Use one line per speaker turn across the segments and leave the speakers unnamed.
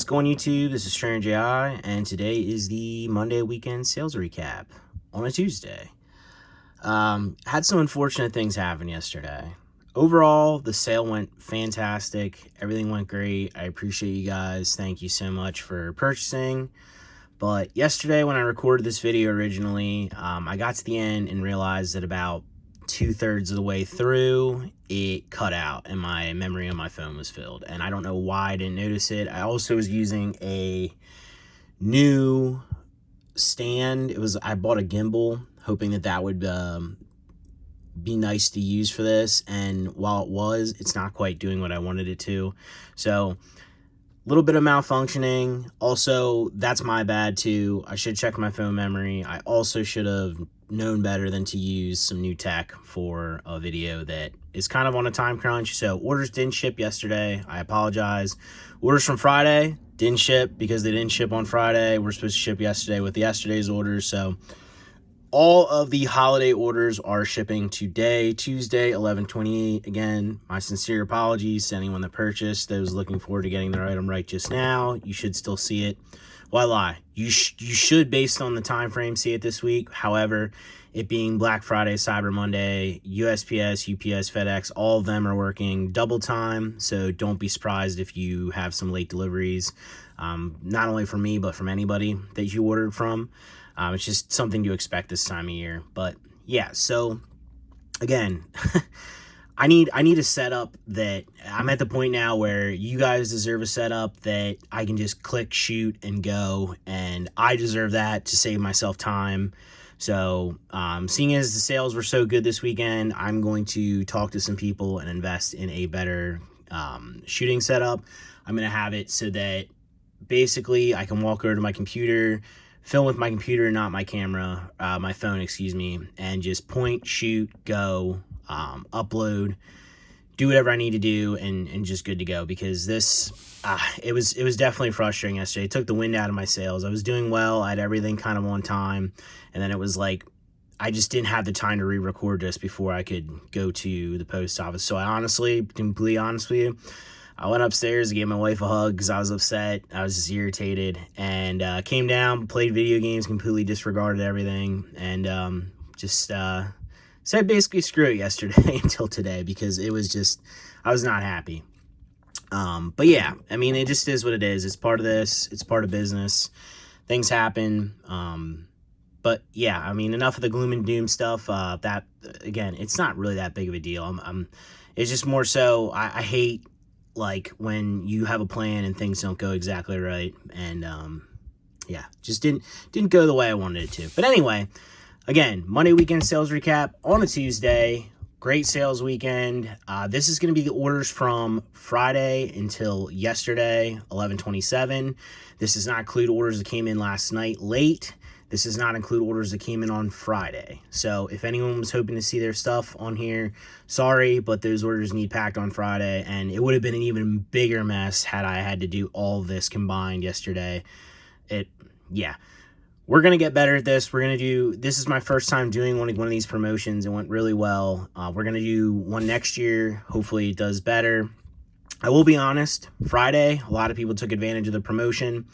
What's going YouTube? This is Strange AI, and today is the Monday weekend sales recap on a Tuesday. Had some unfortunate things happen yesterday. Overall, the sale went fantastic. Everything went great. I appreciate you guys. Thank you so much for purchasing. But yesterday when I recorded this video originally, I got to the end and realized that about 2/3 of the way through, it cut out and my memory on my phone was filled. And I don't know why I didn't notice it. I also was using a new stand. I bought a gimbal hoping that would be nice to use for this. And while it's not quite doing what I wanted it to. So little bit of malfunctioning. Also, that's my bad too. I should check my phone memory. I also should have known better than to use some new tech for a video that is kind of on a time crunch. So orders didn't ship yesterday. I apologize. Orders from Friday didn't ship because they didn't ship on Friday. We're supposed to ship yesterday with yesterday's orders. So all of the holiday orders are shipping today, Tuesday, 11/28. Again, my sincere apologies to anyone that purchased. Those looking forward to getting their item right just now. You should still see it. Well, I lie. You should, based on the time frame, see it this week. However, it being Black Friday, Cyber Monday, USPS, UPS, FedEx, all of them are working double time. So don't be surprised if you have some late deliveries, not only from me, but from anybody that you ordered from. It's just something to expect this time of year. But yeah, so again, I need a setup that I'm at the point now where you guys deserve a setup that I can just click, shoot, and go. And I deserve that to save myself time. So seeing as the sales were so good this weekend, I'm going to talk to some people and invest in a better shooting setup. I'm going to have it so that basically I can walk over to my computer, film with my computer, not my camera, my phone, excuse me, and just point, shoot, go, upload, do whatever I need to do, and just good to go. Because this, it was definitely frustrating yesterday. It took the wind out of my sails. I was doing well. I had everything kind of on time, and then it was like I just didn't have the time to re-record this before I could go to the post office. So I honestly, to be completely honest with you, I went upstairs to give my wife a hug because I was upset. I was just irritated, and came down, played video games, completely disregarded everything, and just said basically screw it yesterday until today because it was just, I was not happy. But yeah, I mean, it just is what it is. It's part of this. It's part of business. Things happen. But yeah, I mean, enough of the gloom and doom stuff. That, again, it's not really that big of a deal. It's just more so, I hate, like, when you have a plan and things don't go exactly right. And yeah, just didn't go the way I wanted it to. But anyway, again, Monday weekend sales recap on a Tuesday. Great sales weekend. This is going to be the orders from Friday until yesterday, 11/27. This does not include orders that came in last night late. This does not include orders that came in on Friday. So if anyone was hoping to see their stuff on here, sorry, but those orders need packed on Friday, and it would have been an even bigger mess had I had to do all of this combined yesterday. Yeah. We're going to get better at this. This is my first time doing one of these promotions. It went really well. We're going to do one next year. Hopefully it does better. I will be honest, Friday, a lot of people took advantage of the promotion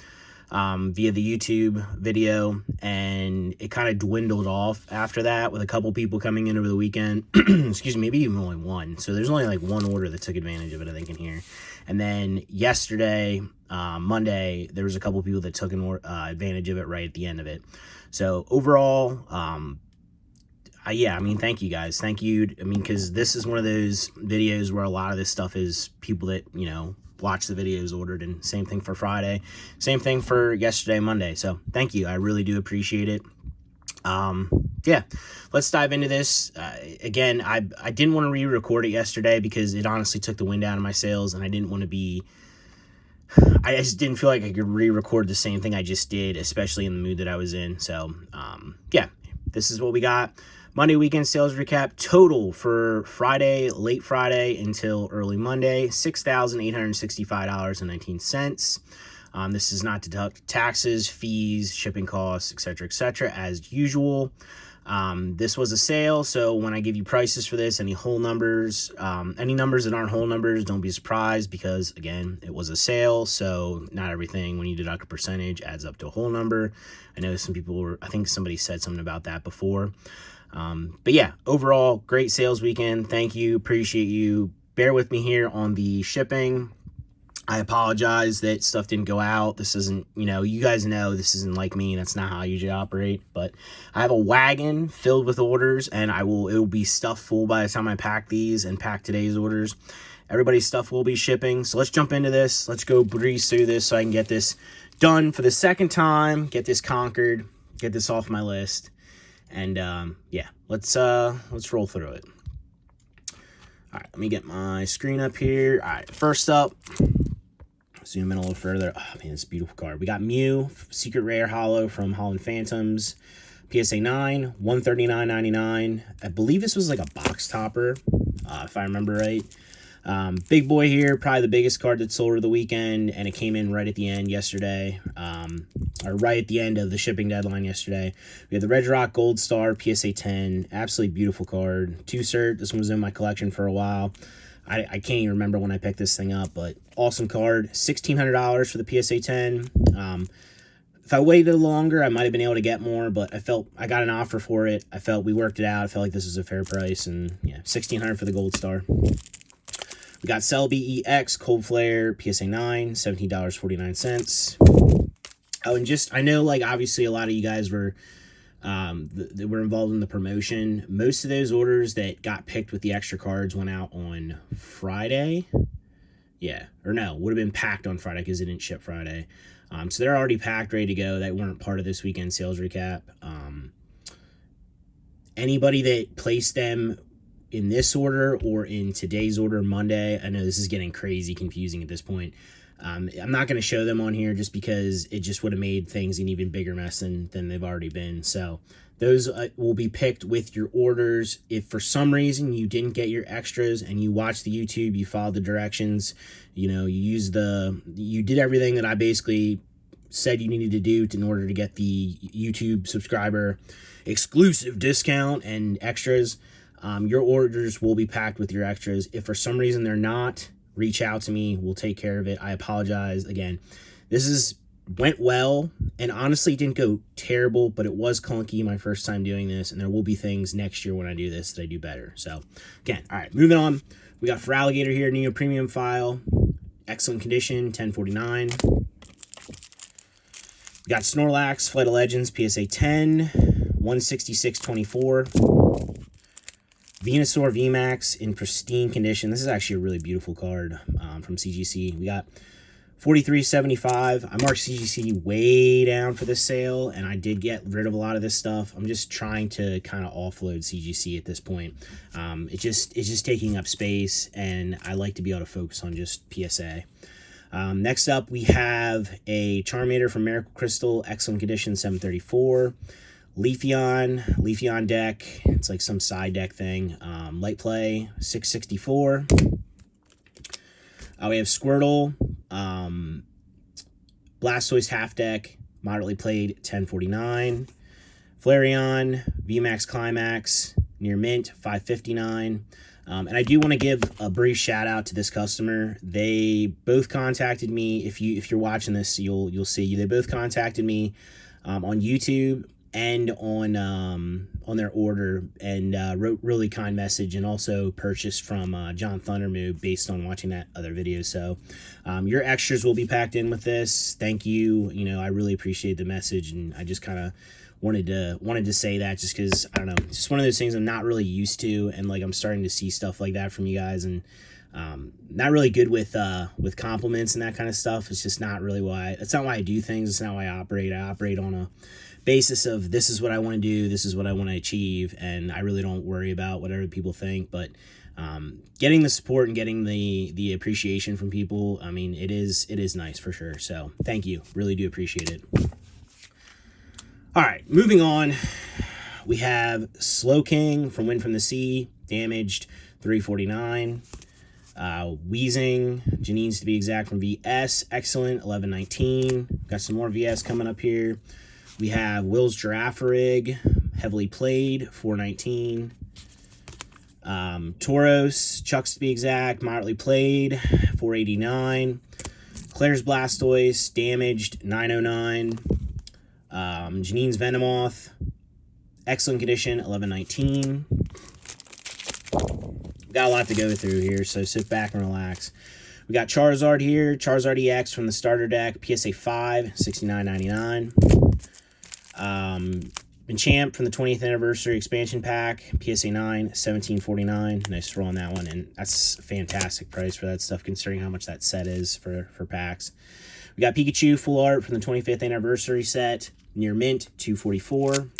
via the YouTube video, and it kind of dwindled off after that with a couple people coming in over the weekend. Excuse me, maybe even only one. So there's only like one order that took advantage of it, I think, in here. And then yesterday, Monday, there was a couple people that took advantage of it right at the end of it. So overall, yeah, I mean, thank you guys. Thank you. I mean, because this is one of those videos where a lot of this stuff is people that, watch the videos ordered, and same thing for Friday, same thing for yesterday, Monday. So thank you. I really do appreciate it. Yeah, let's dive into this. Again, I didn't want to re-record it yesterday because it honestly took the wind out of my sails, and I didn't want to be, I just didn't feel like I could re-record the same thing I just did, especially in the mood that I was in. So, yeah, this is what we got. Monday weekend sales recap. Total for Friday, late Friday until early Monday, $6,865.19. This does not deduct taxes, fees, shipping costs, etc., as usual. This was a sale, so when I give you prices for this, any whole numbers, any numbers that aren't whole numbers, don't be surprised, because again, it was a sale, so not everything when you deduct a percentage adds up to a whole number. I know some people were, I think somebody said something about that before. But yeah, overall, great sales weekend. Thank you, appreciate you. Bear with me here on the shipping. I apologize that stuff didn't go out. This isn't, you guys know this isn't like me. That's not how I usually operate. But I have a wagon filled with orders, and it will be stuffed full by the time I pack these and pack today's orders. Everybody's stuff will be shipping. So let's jump into this. Let's go breeze through this so I can get this done for the second time, get this conquered, get this off my list. And yeah, let's roll through it. All right, let me get my screen up here. All right, first up, zoom in a little further. Oh man, it's a beautiful card. We got Mew, Secret Rare Holo from Holland Phantoms, PSA 9, $139.99. I believe this was like a box topper, if I remember right. Big boy here, probably the biggest card that sold over the weekend, and it came in right at the end yesterday, or right at the end of the shipping deadline yesterday. We have the Red Rock Gold Star, PSA 10, absolutely beautiful card. 2-cert, this one was in my collection for a while. I can't even remember when I picked this thing up, but awesome card. $1,600 for the PSA 10. If I waited longer, I might have been able to get more, but I got an offer for it. I felt we worked it out. I felt like this was a fair price, and yeah, $1,600 for the Gold Star. We got Cell EX Cold Flare PSA 9, $17.49. Oh, and I know, like, obviously a lot of you guys were involved in the promotion. Most of those orders that got picked with the extra cards went out on Friday. Yeah, or no, would have been packed on Friday because it didn't ship Friday. So they're already packed, ready to go. That weren't part of this weekend sales recap. Anybody that placed them in this order or in today's order, Monday, I know this is getting crazy confusing at this point. I'm not going to show them on here just because it just would have made things an even bigger mess than they've already been. So those will be picked with your orders. If for some reason you didn't get your extras and you watched the YouTube, you followed the directions, you did everything that I basically said you needed to do in order to get the YouTube subscriber exclusive discount and extras, your orders will be packed with your extras. If for some reason they're not, reach out to me. We'll take care of it. I apologize. Again, went well, and honestly it didn't go terrible, but it was clunky my first time doing this, and there will be things next year when I do this that I do better. So again, all right, moving on. We got for Alligator here, Neo Premium File, excellent condition, $10.49. We got Snorlax, Flight of Legends, PSA 10, $166.24. Venusaur VMAX in pristine condition. This is actually a really beautiful card from CGC. We got $43.75. I marked CGC way down for this sale, and I did get rid of a lot of this stuff. I'm just trying to kind of offload CGC at this point. It's just taking up space, and I like to be able to focus on just PSA. Next up, we have a Charmander from Miracle Crystal, excellent condition, $734. Leafeon deck. It's like some side deck thing. Light play, $664. We have Squirtle, Blastoise half deck, moderately played, $10.49. Flareon, VMAX Climax, near mint, $5.59. And I do want to give a brief shout out to this customer. They both contacted me. If you're watching this, you'll see. They both contacted me on YouTube and on their order, and wrote really kind message, and also purchased from John Thundermoo based on watching that other video. So your extras will be packed in with this. Thank you. I really appreciate the message, and I just kind of wanted to say that just because, I don't know, it's just one of those things I'm not really used to, and like I'm starting to see stuff like that from you guys, and not really good with compliments and that kind of stuff. It's just not really it's not why I do things. It's not why I operate. I operate on a basis of, this is what I want to do, this is what I want to achieve, and I really don't worry about what other people think. But getting the support and getting the appreciation from people, I mean, it is nice for sure. So thank you, really do appreciate it. All right, moving on, we have Slowking from Wind from the Sea, damaged, $349. Wheezing, Janine's to be exact, from VS, excellent, $11.19. Got some more VS coming up here. We have Will's Giraffe Rig, heavily played, $4.19. Tauros, Chucks to be exact, moderately played, $4.89. Claire's Blastoise, damaged, $9.09. Janine's Venomoth, excellent condition, $11.19. Got a lot to go through here, so sit back and relax. We got Charizard here, Charizard EX from the starter deck, PSA 5, $69.99. Machamp from the 20th anniversary expansion pack, PSA 9, $17.49. Nice throw on that one, and that's a fantastic price for that stuff considering how much that set is for packs. We got Pikachu full art from the 25th anniversary set, near mint, $2.44.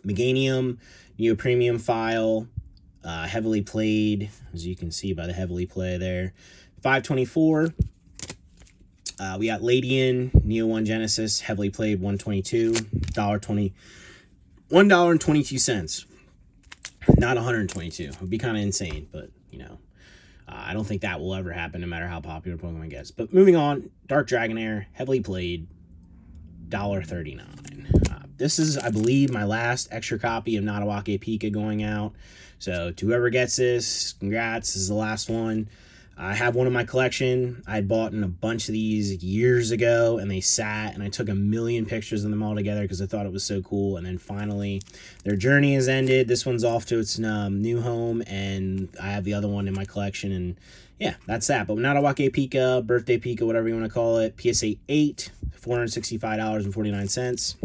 Meganium, Neo Premium file, heavily played, as you can see by the heavily play there, $5.24. We got Ladian, Neo 1 Genesis, heavily played, $1.22, $1.22. Not $122. It would be kind of insane, but, you know, I don't think that will ever happen no matter how popular Pokemon gets. But moving on, Dark Dragonair, heavily played, $1.39. This is, I believe, my last extra copy of Natawake Pika going out. So to whoever gets this, congrats. This is the last one. I have one in my collection. I bought in a bunch of these years ago, and they sat, and I took a million pictures of them all together because I thought it was so cool. And then finally, their journey has ended. This one's off to its new home, and I have the other one in my collection. And yeah, that's that. But Natawake Pika, Birthday Pika, whatever you want to call it, PSA 8, $465.49.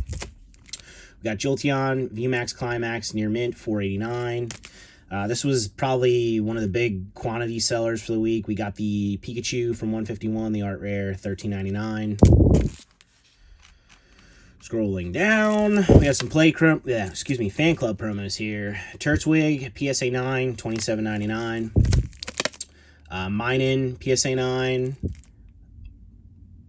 We got Jolteon, VMAX Climax, near mint, $4.89. This was probably one of the big quantity sellers for the week. We got the Pikachu from 151, the art rare, $13.99. Scrolling down, we have some fan club promos here. Turtwig, PSA 9, $27.99. Minun, PSA 9,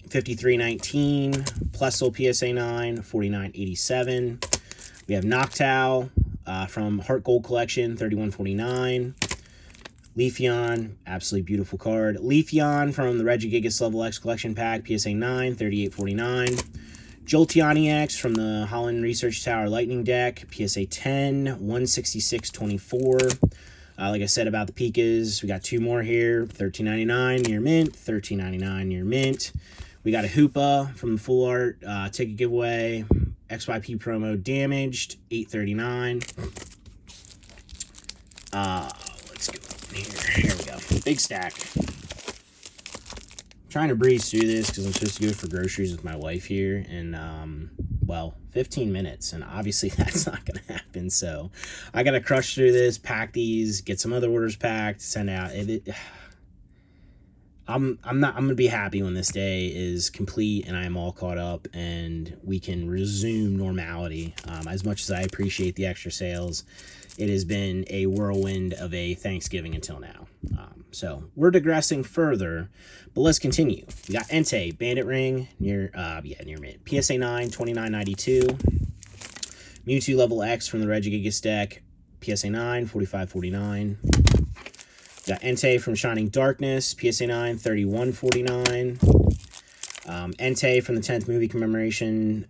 $53.19. Plessel, PSA 9, $49.87. We have Noctowl, from Heart Gold Collection, $31.49. Leafeon, absolutely beautiful card. Leafeon from the Regigigas Level X Collection Pack, PSA 9, $38.49. Jolteon EX from the Holland Research Tower Lightning Deck, PSA 10, $166.24. Like I said about the Pikas, we got two more here, $13.99 near mint, $13.99 near mint. We got a Hoopa from the Full Art ticket giveaway. XYP promo damaged, $8.39. Let's go here. Here we go. Big stack. I'm trying to breeze through this because I'm supposed to go for groceries with my wife here in, well, 15 minutes. And obviously that's not going to happen. So I got to crush through this, pack these, get some other orders packed, send out. I'm going to be happy when this day is complete and I am all caught up and we can resume normality. As much as I appreciate the extra sales, it has been a whirlwind of a Thanksgiving until now. So we're digressing further, but let's continue. We got Entei, Bandit Ring, near mint. PSA 9, $29.92. Mewtwo Level X from the Regigigas deck, PSA 9, $45.49. Got Entei from Shining Darkness, PSA 9, $31.49. Entei from the 10th movie commemoration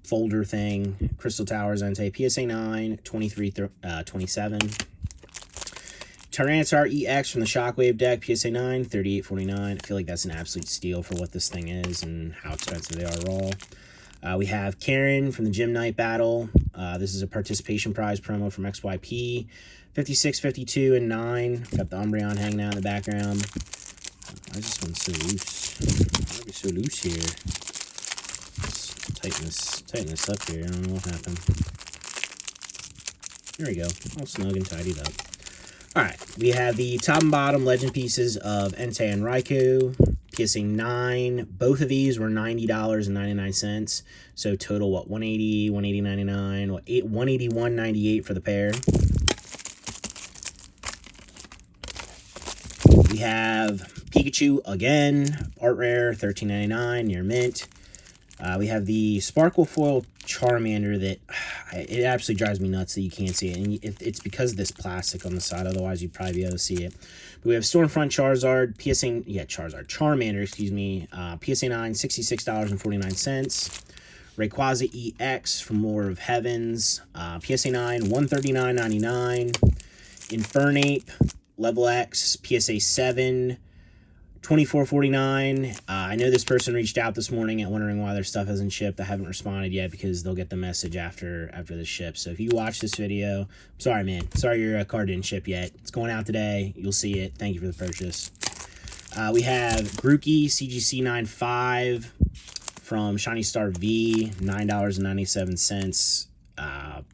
folder thing, Crystal Towers Entei, PSA 9, $23.27. Tyranitar EX from the Shockwave deck, PSA 9, $38.49. I feel like that's an absolute steal for what this thing is and how expensive they are raw. We have Karen from the Gym Night Battle. This is a participation prize promo from XYP. 56, 52, and 9. Got the Umbreon hanging out in the background. Why is this one so loose? Why are we so loose here? Let's tighten this up here. I don't know what happened. There we go. All snug and tidied up. Alright, we have the top and bottom legend pieces of Entei and Raikou. PSA 9. Both of these were $90.99. So total, what, $180, $180.99, what, $181.98 for the pair. We have Pikachu again, art rare, $13.99, near mint. We have the Sparkle Foil Charmander that it absolutely drives me nuts that you can't see it. And it's because of this plastic on the side, otherwise you'd probably be able to see it. But we have Stormfront Charmander, excuse me, PSA 9, $66.49. Rayquaza EX from War of Heavens, PSA 9, $139.99. Infernape, Level X, PSA 7, $24.49. I know this person reached out this morning and wondering why their stuff hasn't shipped. I haven't responded yet because they'll get the message after the ship. So if you watch this video, I'm sorry, man. Sorry your card didn't ship yet. It's going out today. You'll see it. Thank you for the purchase. We have Grookey CGC 9.5 from Shiny Star V, $9.97.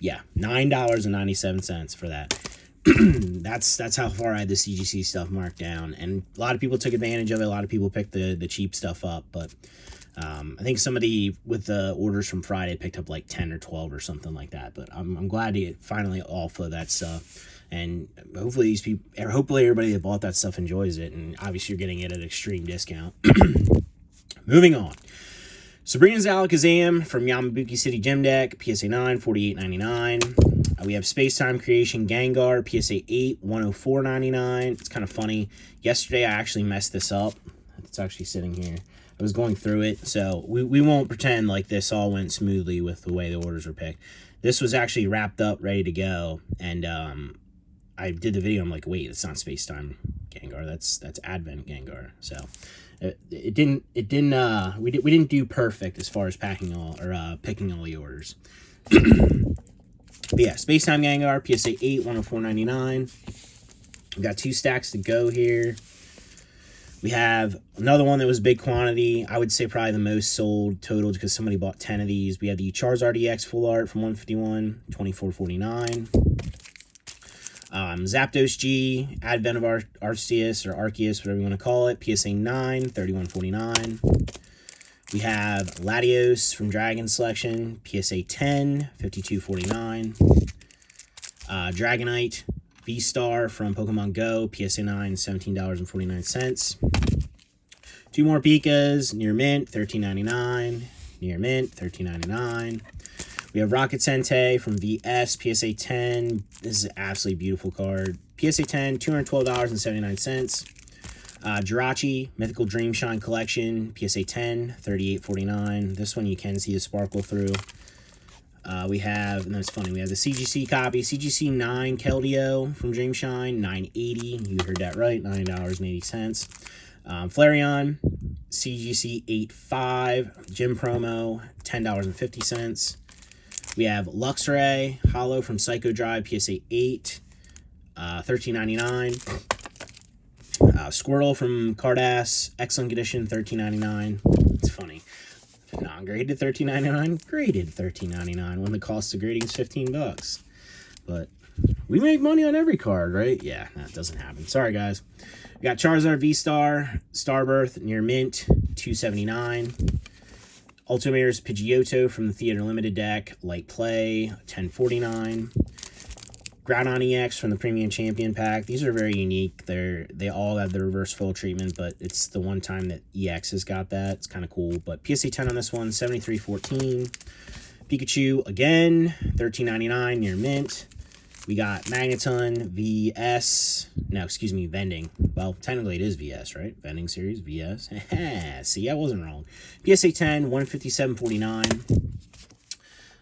Yeah, $9.97 for that. That's how far I had the CGC stuff marked down, and a lot of people took advantage of it. A lot of people picked the cheap stuff up, but I think somebody with the orders from Friday picked up like 10 or 12 or something like that. But I'm glad to get finally off of that stuff, and hopefully everybody that bought that stuff enjoys it, and obviously you're getting it at an extreme discount. Moving on. Sabrina's Alakazam from Yamabuki City Gym Deck, PSA 9, $48.99. We have Space Time Creation Gengar, PSA 8, $104.99. It's kind of funny. Yesterday, I actually messed this up. It's actually sitting here. I was going through it, so we won't pretend like this all went smoothly with the way the orders were picked. This was actually wrapped up, ready to go, and I did the video. I'm like, wait, it's not Space Time Gengar. That's Advent Gengar. So we didn't do perfect as far as picking all the orders. But yeah, Space Time Gengar, PSA 8, $104.99. We got 2 stacks to go here. We have another one that was big quantity. I would say probably the most sold total because somebody bought 10 of these. We have the Charizard EX Full Art from 151, $24.49. Zapdos G, Advent of Arceus or Arceus, whatever you want to call it, PSA 9, $31.49. We have Latios from Dragon Selection, PSA 10, $52.49. Dragonite V-Star from Pokemon Go, PSA 9, $17.49. 2 more Pikas, Near Mint, $13.99. Near Mint, $13.99. We have Rocket Sentei from VS, PSA 10. This is an absolutely beautiful card. PSA 10, $212.79. Jirachi, Mythical Dream Shine Collection, PSA 10, $38.49. This one you can see the sparkle through. We have, and that's funny, we have the CGC copy, CGC 9 Keldeo from Dream Shine, $9.80. You heard that right, $9.80. Flareon, CGC 8.5, Gym Promo, $10.50. We have Luxray, Hollow from Psycho Drive, PSA 8, $13.99. Squirtle from Cardass, excellent condition, $13.99. It's funny. Non-graded $13.99, graded $13.99 when the cost of grading is $15. But we make money on every card, right? Yeah, that doesn't happen. Sorry, guys. We got Charizard V-Star, Starbirth, Near Mint, $279. Ultimate's Pidgeotto from the Theater Limited deck, Light Play, $10.49. Groudon EX from the Premium Champion pack. These are very unique. They all have the reverse foil treatment, but it's the one time that EX has got that. It's kind of cool. But PSA 10 on this one, $73.14. Pikachu again, $13.99 Near Mint. We got Magneton VS. No, excuse me, Vending. Well, technically it is VS, right? Vending series, VS. See, I wasn't wrong. PSA 10, $157.49.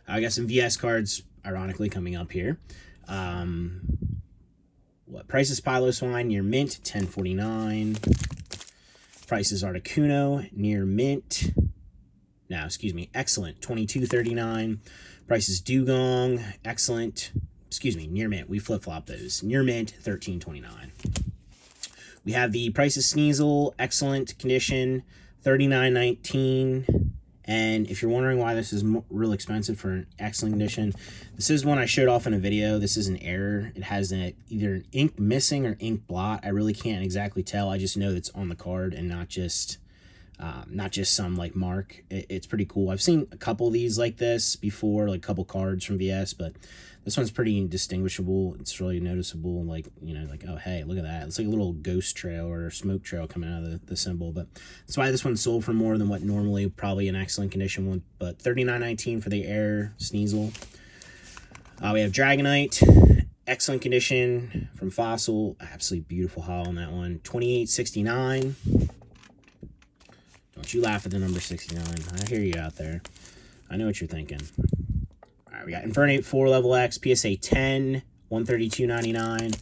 I got some VS cards, ironically, coming up here. Prices Piloswine Near Mint, $10.49. Prices Articuno Near Mint. No, excuse me, Excellent, $22.39. Prices Dugong, Excellent. Excuse me, Near Mint. We flip-flop those. Near Mint, $13.29. We have the Prices Sneasel, excellent condition, $39.19. And if you're wondering why this is real expensive for an excellent condition, this is one I showed off in a video. This is an error. It has either an ink missing or ink blot. I really can't exactly tell. I just know it's on the card and not just some like mark. It's pretty cool. I've seen a couple of these like this before, like a couple cards from VS, but this one's pretty indistinguishable. It's really noticeable, like, you know, like, oh, hey, look at that. It's like a little ghost trail or smoke trail coming out of the symbol, but that's why this one sold for more than what normally probably an excellent condition would, but $39.19 for the Air Sneasel. We have Dragonite, excellent condition from Fossil. Absolutely beautiful hollow on that one. $28.69. Don't you laugh at the number 69. I hear you out there. I know what you're thinking. All right, we got Infernape 4 Level X, PSA 10, 132.99.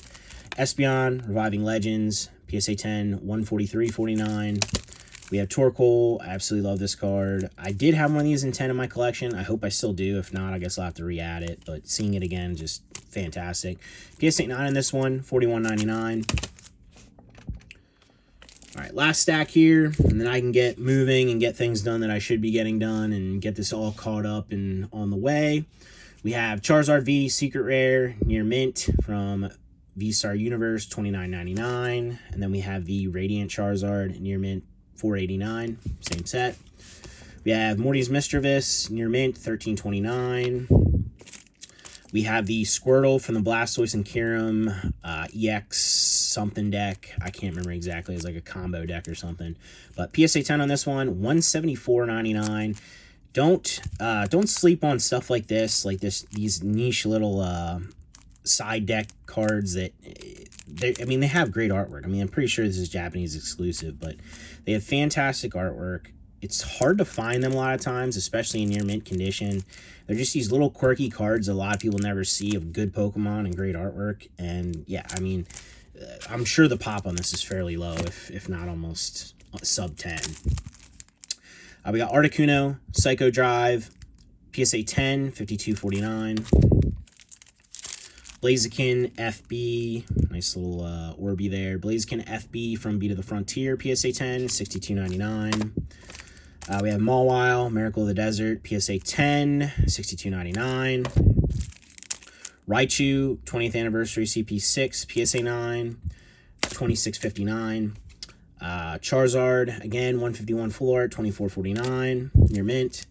Espeon, Reviving Legends, PSA 10, 143.49. We have Torkoal. I absolutely love this card. I did have one of these in 10 in my collection. I hope I still do. If not, I guess I'll have to re-add it. But seeing it again, just fantastic. PSA 9 in this one, 41.99. All right, last stack here, and then I can get moving and get things done that I should be getting done and get this all caught up and on the way. We have Charizard V, Secret Rare, Near Mint from V-Star Universe, $29.99. And then we have the Radiant Charizard, Near Mint, $4.89. Same set. We have Morty's Mischievous, Near Mint, $13.29. We have the Squirtle from the Blastoise and Kyurem EX something deck. I can't remember exactly. It's like a combo deck or something. But PSA 10 on this one, $174.99. Don't sleep on stuff like this, these niche little side deck cards that they have great artwork. I mean, I'm pretty sure this is Japanese exclusive, but they have fantastic artwork. It's hard to find them a lot of times, especially in near mint condition. They're just these little quirky cards a lot of people never see of good Pokemon and great artwork. And yeah, I mean, I'm sure the pop on this is fairly low, if not almost sub 10. We got Articuno, Psycho Drive, PSA 10, 52.49. Blaziken FB, nice little Orby there. Blaziken FB from Beat of the Frontier, PSA 10, 62.99. We have Mawile, Miracle of the Desert, PSA 10, 62.99. Raichu, 20th Anniversary CP6, PSA 9, 26.59. Charizard, again, 151 full art, 24.49, near mint.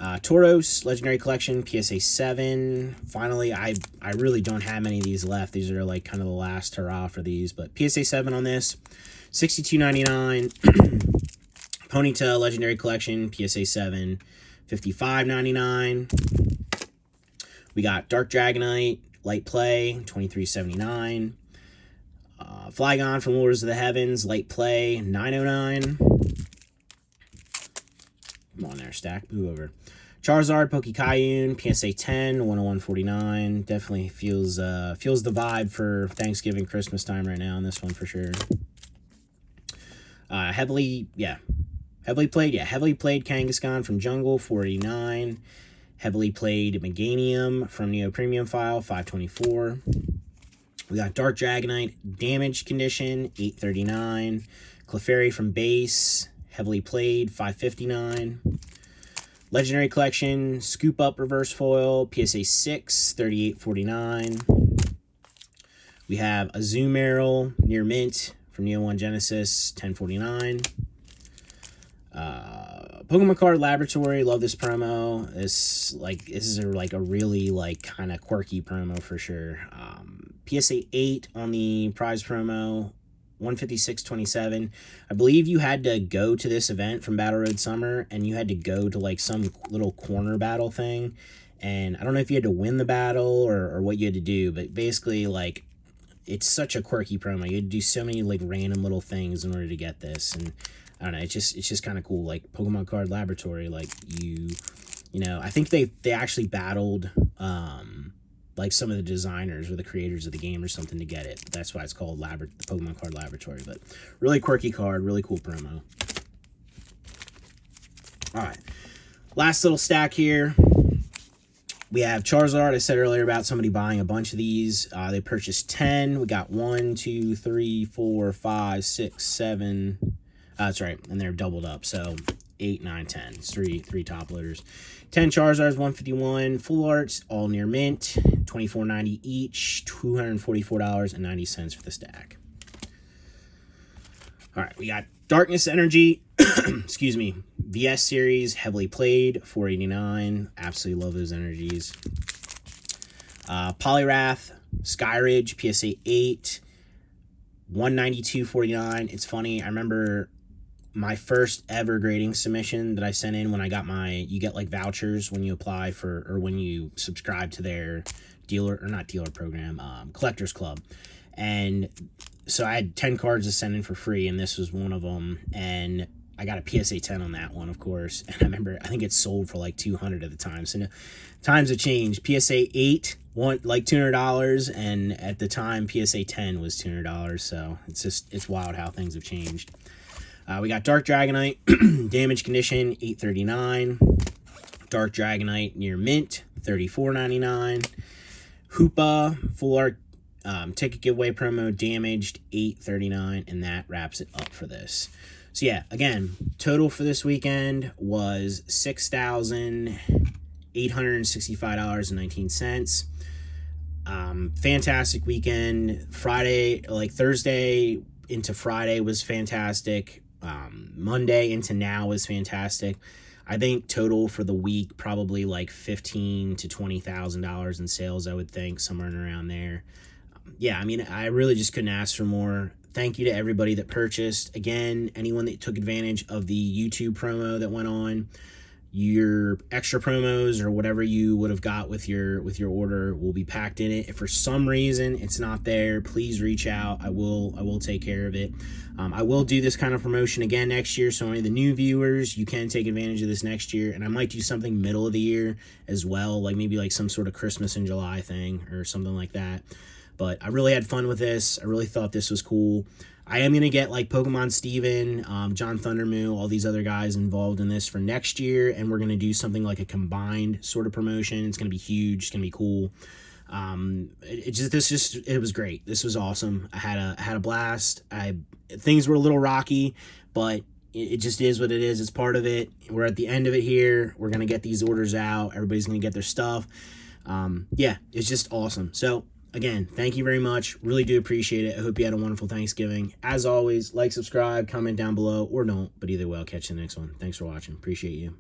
Tauros, Legendary Collection, PSA 7. Finally, I really don't have many of these left. These are like kind of the last hurrah for these, but PSA 7 on this, 62.99. Ponyta, Legendary Collection, PSA 7, 55.99. We got Dark Dragonite, Light Play, 23.79. Flygon from Lords of the Heavens, Light Play, 909. Come on there, stack. Move over. Charizard, Pokekayun, PSA 10, 101.49. Definitely feels the vibe for Thanksgiving, Christmas time right now on this one for sure. Heavily played Kangaskhan from Jungle, 489. Heavily played Meganium from Neo Premium File, 524. We got Dark Dragonite, Damage Condition, 839. Clefairy from Base, heavily played, 559. Legendary Collection, Scoop Up Reverse Foil, PSA 6, 38.49. We have Azumarill, Near Mint from Neo 1 Genesis, 10.49. Pokemon Card Laboratory, love this promo. This is a really kind of quirky promo for sure. PSA 8 on the prize promo, 156.27. I believe you had to go to this event from Battle Road Summer, and you had to go to like some little corner battle thing. And I don't know if you had to win the battle or what you had to do, but basically like it's such a quirky promo. You had to do so many like random little things in order to get this, and I don't know, it's just kind of cool. Like Pokemon Card Laboratory, like you know, I think they actually battled like some of the designers or the creators of the game or something to get it. That's why it's called the Pokemon Card Laboratory. But really quirky card, really cool promo. All right, last little stack here. We have Charizard. I said earlier about somebody buying a bunch of these. They purchased 10. We got 1, 2, 3, 4, 5, 6, 7. That's right, and they're doubled up. So 8, 9, 10. It's three top loaders. 10 Charizards, 151 full arts, all near mint, $24.90 each, $244.90 for the stack. All right, we got Darkness Energy, excuse me, VS series, heavily played, $4.89. Absolutely love those energies. Poliwrath, Skyridge, PSA 8, $192.49. It's funny, I remember my first ever grading submission that I sent in when I got you get like vouchers when you apply for, or when you subscribe to their collectors club. And so I had 10 cards to send in for free, and this was one of them. And I got a PSA 10 on that one, of course. And I remember, I think it sold for like 200 at the time. So no, times have changed. PSA 8 won like $200, and at the time PSA 10 was $200. So it's wild how things have changed. We got Dark Dragonite, damage condition, $8.39. Dark Dragonite near mint, $34.99. Hoopa full art ticket giveaway promo, damaged, $8.39, and that wraps it up for this. So yeah, again, total for this weekend was $6,865.19. Fantastic weekend. Friday, like Thursday into Friday was fantastic. Monday into now was fantastic. I think total for the week probably like $15,000 to $20,000 in sales. I would think somewhere around there. Yeah, I mean, I really just couldn't ask for more. Thank you to everybody that purchased. Again, anyone that took advantage of the YouTube promo that went on, your extra promos or whatever you would have got with your order will be packed in it. If for some reason it's not there, please reach out. I will take care of it. I will do this kind of promotion again next year, so any of the new viewers, you can take advantage of this next year. And I might do something middle of the year as well, like maybe like some sort of Christmas in July thing or something like that. But I really had fun with this. I really thought this was cool. I am going to get like Pokemon Steven, John Thundermoo, all these other guys involved in this for next year. And we're going to do something like a combined sort of promotion. It's going to be huge. It's going to be cool. It was great. This was awesome. I had a blast. Things were a little rocky, but it just is what it is. It's part of it. We're at the end of it here. We're going to get these orders out. Everybody's going to get their stuff. Yeah, it's just awesome. So, again, thank you very much. Really do appreciate it. I hope you had a wonderful Thanksgiving. As always, like, subscribe, comment down below, or don't. But either way, I'll catch you in the next one. Thanks for watching. Appreciate you.